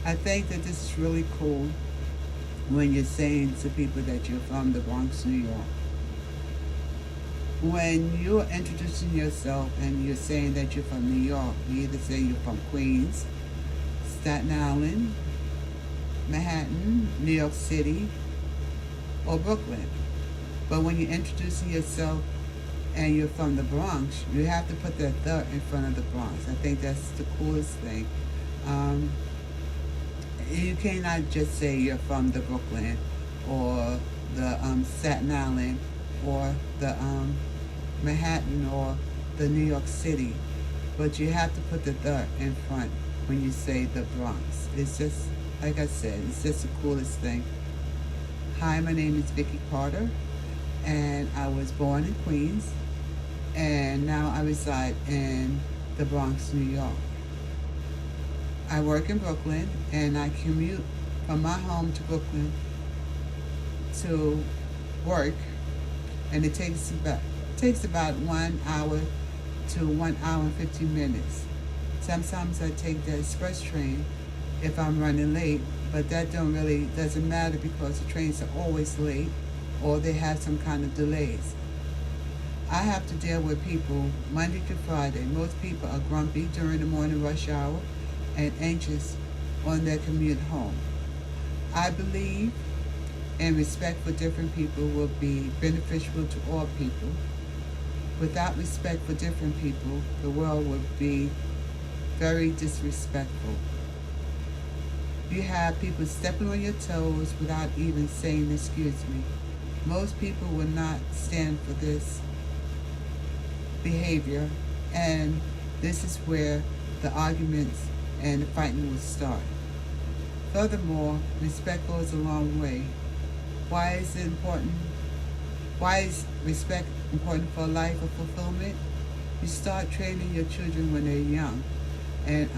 I think that this is really cool when you're saying to people that you're from the Bronx, New York. When you're introducing yourself and you're saying that you're from New York, you either say you're from Queens, Staten Island, Manhattan, New York City, or Brooklyn. But when you're introducing yourself and you're from the Bronx, you have to put that "the" in front of the Bronx. I think that's the coolest thing. Um, you cannot just say you're from the Brooklyn or the Staten Island or the Manhattan or the New York City, but you have to put the in front when you say the Bronx. It's just, like I said, it's just the coolest thing. Hi, my name is Vicky Carter, and I was born in Queens, and now I reside in the Bronx, New York. I work in Brooklyn, and I commute from my home to Brooklyn to work, and it takes about 1 hour to 1 hour and 15 minutes. Sometimes I take the express train if I'm running late, but that don't really doesn't matter because the trains are always late or they have some kind of delays. I have to deal with people Monday to Friday. Most people are grumpy during the morning rush hour and anxious on their commute home. I believe and respect for different people will be beneficial to all people. Without respect for different people, the world would be very disrespectful. You have people stepping on your toes without even saying excuse me. Most people will not stand for this behavior, and this is where the arguments and the fighting will start. Furthermore, respect goes a long way. Why is it important? Why is respect important for life of fulfillment? You start training your children when they're young and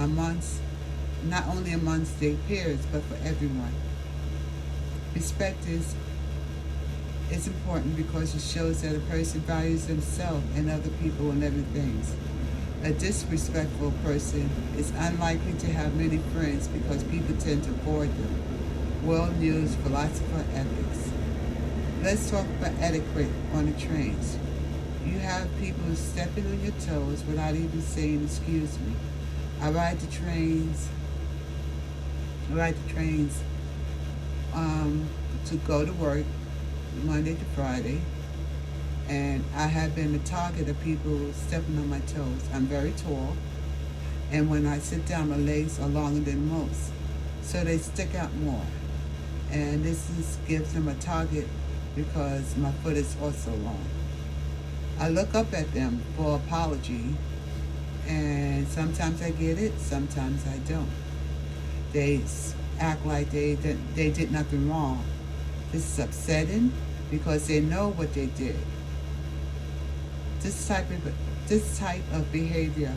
not only amongst their peers, but for everyone. Respect is important because it shows that a person values themselves and other people and living things. A disrespectful person is unlikely to have many friends because people tend to avoid them. World news, philosopher, ethics. Let's talk about etiquette on the trains. You have people stepping on your toes without even saying excuse me. I ride the trains. I ride the trains to go to work Monday to Friday, and I have been the target of people stepping on my toes. I'm very tall, and when I sit down, my legs are longer than most, so they stick out more. And gives them a target because my foot is also long. I look up at them for apology, and sometimes I get it, sometimes I don't. They act like they did nothing wrong. This is upsetting because they know what they did. This type of behavior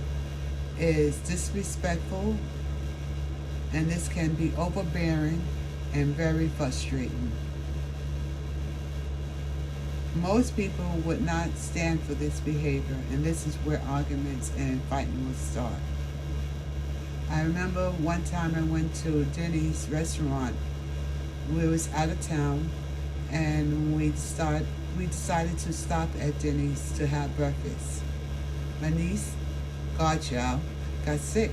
is disrespectful, and this can be overbearing and very frustrating. Most people would not stand for this behavior, and this is where arguments and fighting will start. I remember one time I went to Denny's restaurant. We was out of town, and we decided to stop at Denny's to have breakfast. My niece, godchild, got sick,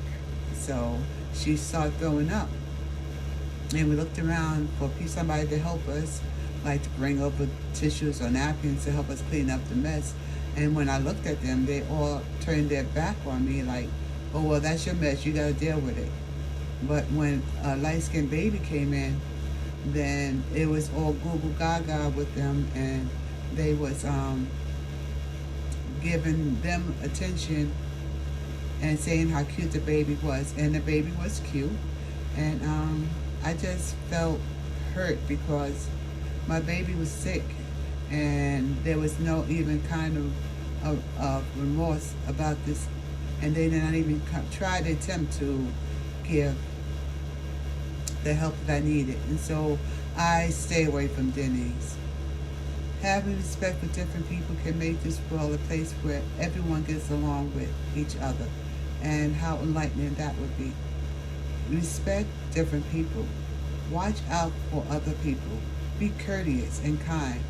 so she started throwing up. And we looked around for somebody to help us, like to bring over tissues or napkins to help us clean up the mess. And when I looked at them, they all turned their back on me like, oh, well, that's your mess. You got to deal with it. But when a light-skinned baby came in, then it was all Google Gaga with them, and they was giving them attention and saying how cute the baby was. And the baby was cute. And I just felt hurt because my baby was sick, and there was no even kind of remorse about this, and they did not even try to attempt to give the help that I needed. And so I stay away from Denny's. Having respect for different people can make this world a place where everyone gets along with each other, and how enlightening that would be. Respect different people. Watch out for other people. Be courteous and kind.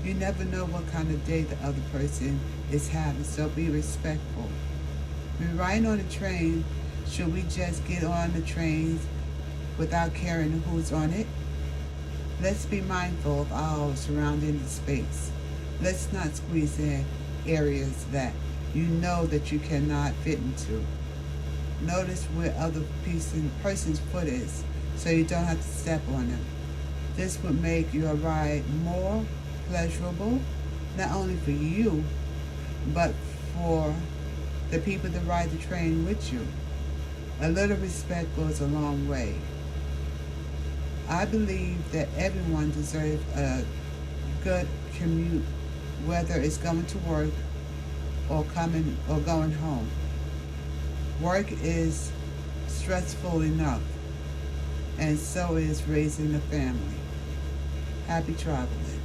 You never know what kind of day the other person is having, so be respectful. When riding on a train, should we just get on the trains without caring who's on it? Let's be mindful of our surrounding space. Let's not squeeze in areas that you know that you cannot fit into. Notice where other person's foot is so you don't have to step on them. This would make your ride more pleasurable, not only for you, but for the people that ride the train with you. A little respect goes a long way. I believe that everyone deserves a good commute, whether it's going to work or going home. Work is stressful enough, and so is raising a family. Happy traveling.